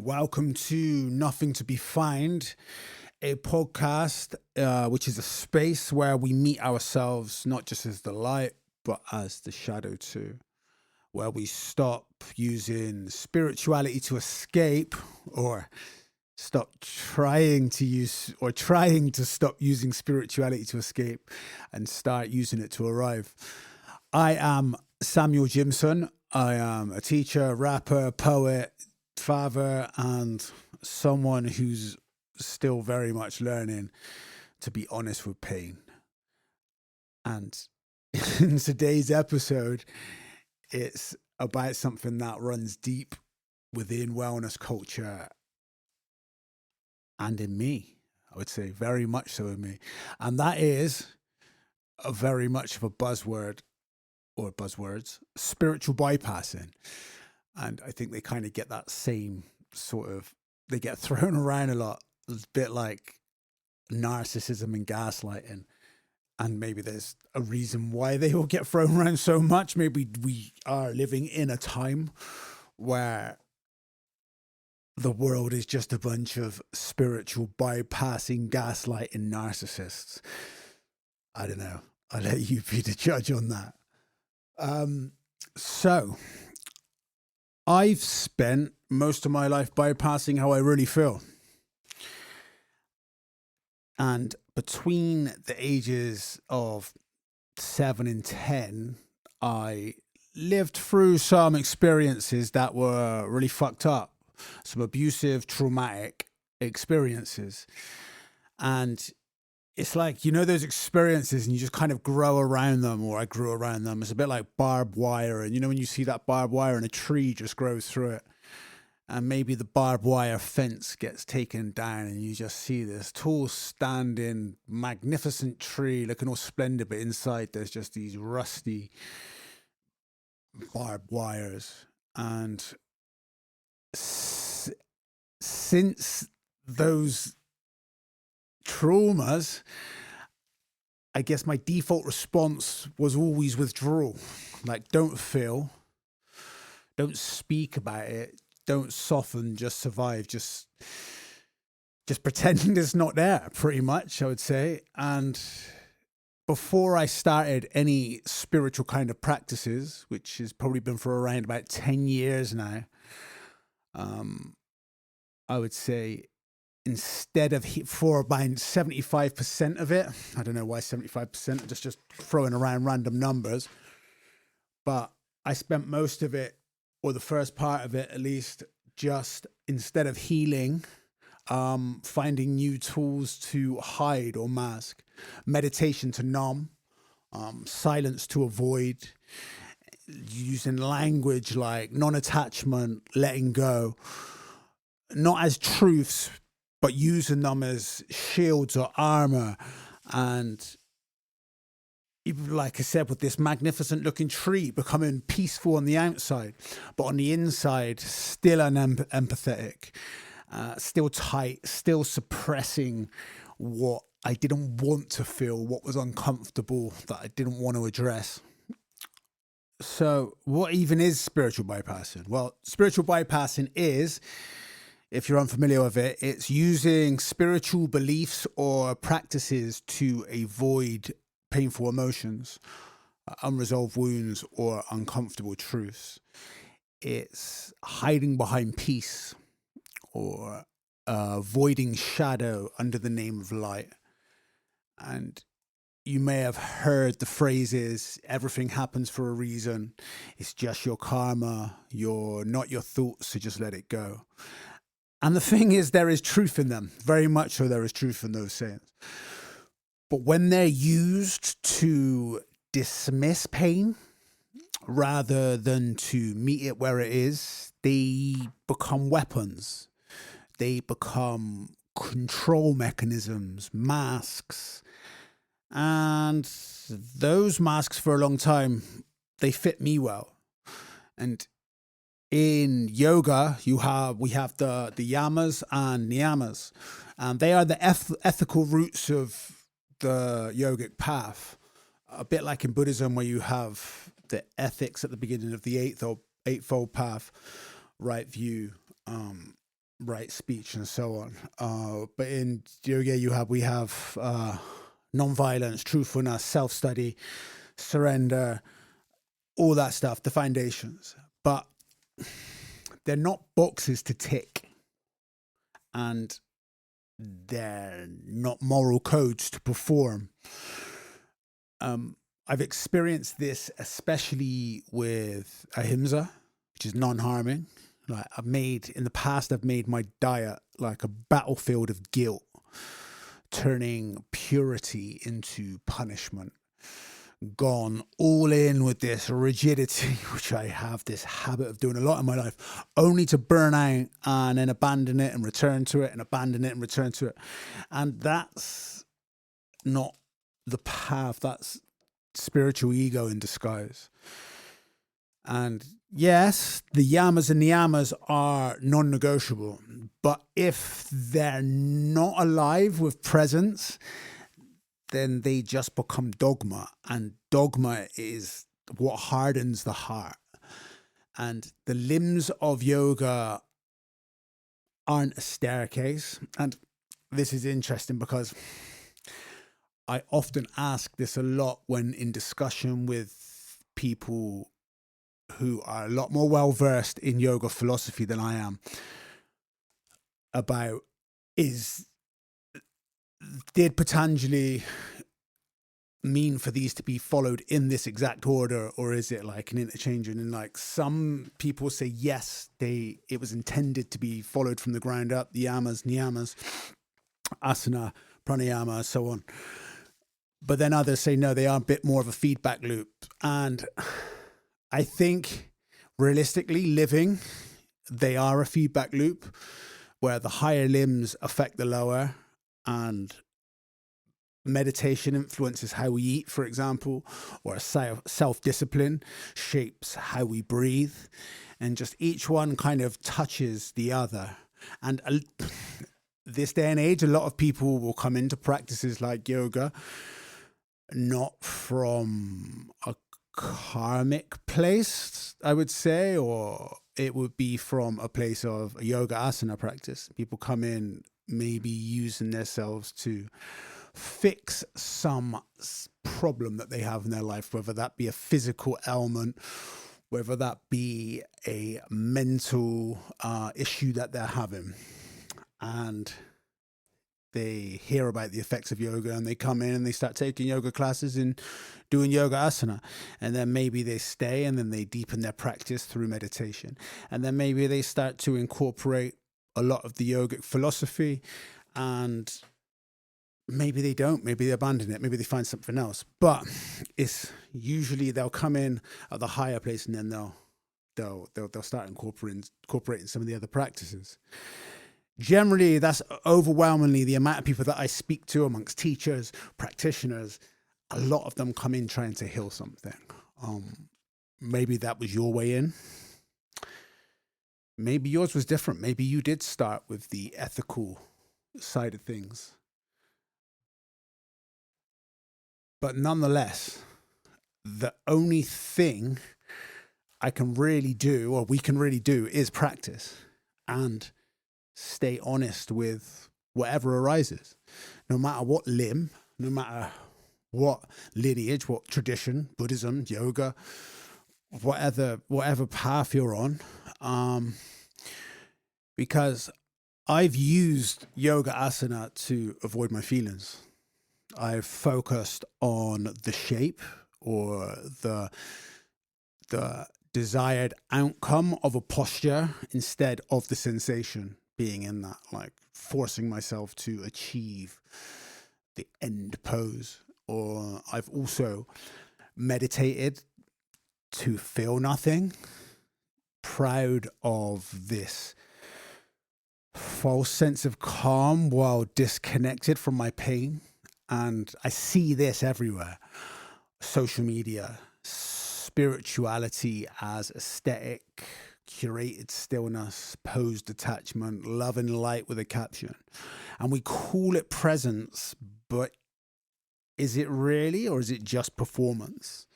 Welcome to Nothing to Be Found, a podcast which is a space where we meet ourselves not just as the light, but as the shadow too. Where we stop using spirituality to escape, or stop trying to stop using spirituality to escape and start using it to arrive. I am Samuel Jimson. I am a teacher, rapper, poet, father, and someone who's still very much learning to be honest with pain. And in today's episode, it's about something that runs deep within wellness culture and in me. I would say very much so in me. And that is a very much of a buzzword or buzzwords, spiritual bypassing. And I think they kind of get that same sort of, they get thrown around a lot. It's a bit like narcissism and gaslighting. And maybe there's a reason why they all get thrown around so much. Maybe we are living in a time where the world is just a bunch of spiritual bypassing, gaslighting narcissists. I don't know. I'll let you be the judge on that. So I've spent most of my life bypassing how I really feel. And between the ages of 7 and 10, I lived through some experiences that were really fucked up, some abusive, traumatic experiences. And it's like, you know, those experiences and you just kind of grow around them, or I grew around them. It's a bit like barbed wire. And you know, when you see that barbed wire and a tree just grows through it, and maybe the barbed wire fence gets taken down and you just see this tall, standing, magnificent tree looking all splendid, but inside there's just these rusty barbed wires. And since those traumas, I guess my default response was always withdrawal. Like, don't feel, don't speak about it, don't soften, just survive, just pretend it's not there, pretty much, I would say. And before I started any spiritual kind of practices, which has probably been for around about 10 years now, I would say instead of for about 75% of it, I don't know why 75%, just throwing around random numbers, but I spent most of it, or the first part of it at least, just instead of healing, finding new tools to hide or mask, meditation to numb, silence to avoid, using language like non-attachment, letting go, not as truths, but using them as shields or armor. And like I said, with this magnificent looking tree becoming peaceful on the outside, but on the inside, still unempathetic, still tight, still suppressing what I didn't want to feel, what was uncomfortable, that I didn't want to address. So what even is spiritual bypassing? Well, spiritual bypassing is, if you're unfamiliar with it, it's using spiritual beliefs or practices to avoid painful emotions, unresolved wounds, or uncomfortable truths. It's hiding behind peace, or avoiding shadow under the name of light. And you may have heard the phrases, everything happens for a reason, it's just your karma, you're not your thoughts, so just let it go. And the thing is, there is truth in them. Very much so, there is truth in those sayings. But when they're used to dismiss pain rather than to meet it where it is, they become weapons. They become control mechanisms, masks. And those masks, for a long time, they fit me well. And in yoga, we have the yamas and niyamas, and they are the ethical roots of the yogic path. A bit like in Buddhism, where you have the ethics at the beginning of the eightfold path: right view, right speech and so on. But in yoga, we have non-violence, truthfulness, self-study, surrender, all that stuff, the foundations. But they're not boxes to tick, and they're not moral codes to perform. I've experienced this especially with ahimsa, which is non-harming. Like I've made my diet like a battlefield of guilt, turning purity into punishment. Gone all in with this rigidity, which I have this habit of doing a lot in my life, only to burn out and then abandon it and return to it and abandon it and return to it. And that's not the path. That's spiritual ego in disguise. And yes, the yamas and niyamas are non-negotiable, but if they're not alive with presence, then they just become dogma, and dogma is what hardens the heart. And the limbs of yoga aren't a staircase. And this is interesting because I often ask this a lot when in discussion with people who are a lot more well-versed in yoga philosophy than I am, about did Patanjali mean for these to be followed in this exact order, or is it like an interchange? And like some people say yes, it was intended to be followed from the ground up, the yamas, niyamas, asana, pranayama, so on. But then others say no, they are a bit more of a feedback loop. And I think realistically living, they are a feedback loop where the higher limbs affect the lower, and meditation influences how we eat, for example, or self-discipline shapes how we breathe, and just each one kind of touches the other. And this day and age, a lot of people will come into practices like yoga not from a karmic place, I would say, or it would be from a place of a yoga asana practice. People come in maybe using themselves to fix some problem that they have in their life, whether that be a physical ailment, whether that be a mental issue that they're having. And they hear about the effects of yoga and they come in and they start taking yoga classes and doing yoga asana. And then maybe they stay and then they deepen their practice through meditation. And then maybe they start to incorporate a lot of the yogic philosophy, and maybe they don't, maybe they abandon it, maybe they find something else. But it's usually they'll come in at the higher place and then they'll start incorporating some of the other practices. Generally, that's overwhelmingly the amount of people that I speak to amongst teachers, practitioners. A lot of them come in trying to heal something. Maybe that was your way in. Maybe yours was different. Maybe you did start with the ethical side of things. But nonetheless, the only thing I can really do, or we can really do, is practice and stay honest with whatever arises, no matter what limb, no matter what lineage, what tradition, Buddhism, yoga, whatever path you're on. Because I've used yoga asana to avoid my feelings. I've focused on the shape or the desired outcome of a posture instead of the sensation being in that, like forcing myself to achieve the end pose. Or I've also meditated to feel nothing, proud of this false sense of calm while disconnected from my pain. And I see this everywhere. Social media, spirituality as aesthetic, curated stillness, posed detachment, love and light with a caption. And we call it presence, but is it really, or is it just performance?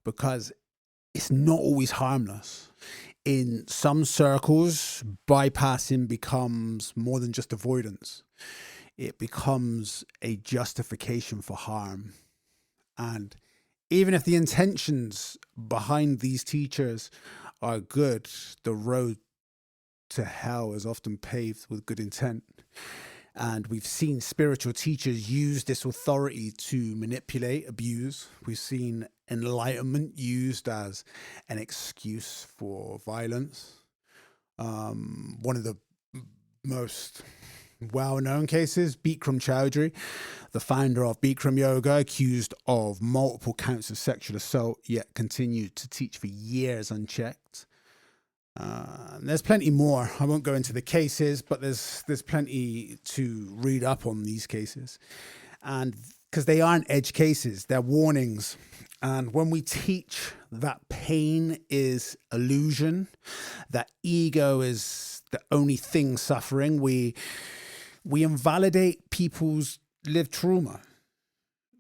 Because it's not always harmless. In some circles, bypassing becomes more than just avoidance. It becomes a justification for harm. And even if the intentions behind these teachers are good, the road to hell is often paved with good intent. And we've seen spiritual teachers use this authority to manipulate, abuse. We've seen enlightenment used as an excuse for violence. One of the most well-known cases, Bikram Chowdhury, the founder of Bikram Yoga, accused of multiple counts of sexual assault, yet continued to teach for years unchecked. There's plenty more. I won't go into the cases, but there's plenty to read up on these cases. And because they aren't edge cases, they're warnings. And when we teach that pain is illusion, that ego is the only thing suffering, we invalidate people's lived trauma.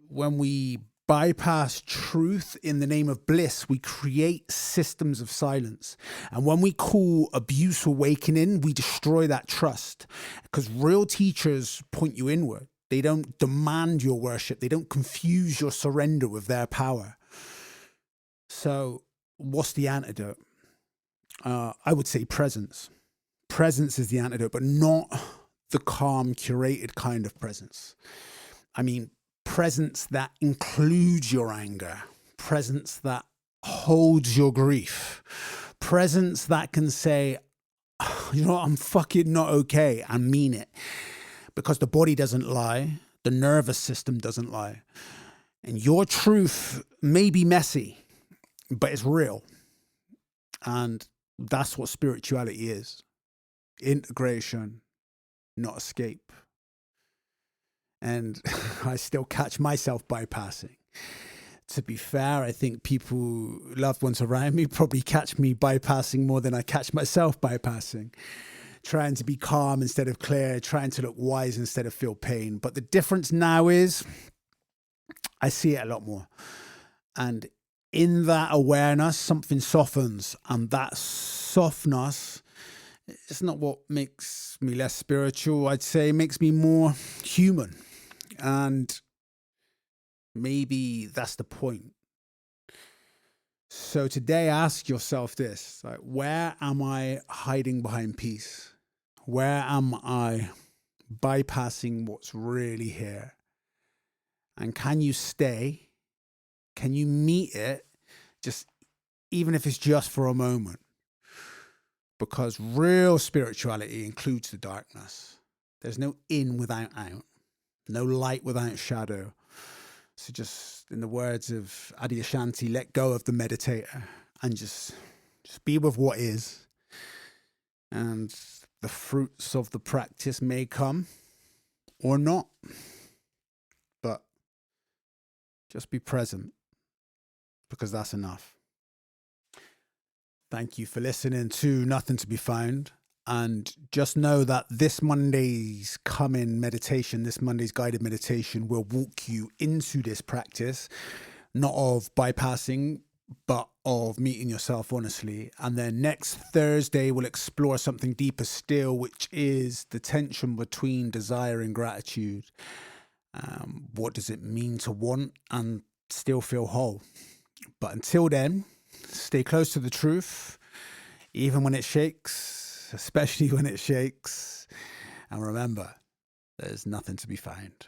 When we bypass truth in the name of bliss, we create systems of silence. And when we call abuse awakening, we destroy that trust. Because real teachers point you inward. They don't demand your worship. They don't confuse your surrender with their power. So what's the antidote? I would say presence. Presence is the antidote, but not the calm, curated kind of presence. I mean, presence that includes your anger, presence that holds your grief, presence that can say, you know what, I'm fucking not okay, and mean it. Because the body doesn't lie, the nervous system doesn't lie. And your truth may be messy, but it's real. And that's what spirituality is. Integration, not escape. And I still catch myself bypassing. To be fair, I think people, loved ones around me, probably catch me bypassing more than I catch myself bypassing. Trying to be calm instead of clear, trying to look wise instead of feel pain. But the difference now is I see it a lot more. And in that awareness, something softens. And that softness, it's not what makes me less spiritual. I'd say it makes me more human. And maybe that's the point. So today, ask yourself this, like, where am I hiding behind peace? Where am I bypassing what's really here? And can you stay? Can you meet it? Just, even if it's just for a moment. Because real spirituality includes the darkness. There's no in without out. No light without shadow. So just, in the words of Adyashanti, let go of the meditator and just be with what is. And the fruits of the practice may come or not. But just be present, because that's enough. Thank you for listening to Nothing to Be Found. And just know that this Monday's coming meditation, this Monday's guided meditation, will walk you into this practice, not of bypassing, but of meeting yourself honestly. And then next Thursday, we'll explore something deeper still, which is the tension between desire and gratitude. What does it mean to want and still feel whole? But until then, stay close to the truth, even when it shakes. Especially when it shakes. And remember, there's nothing to be found.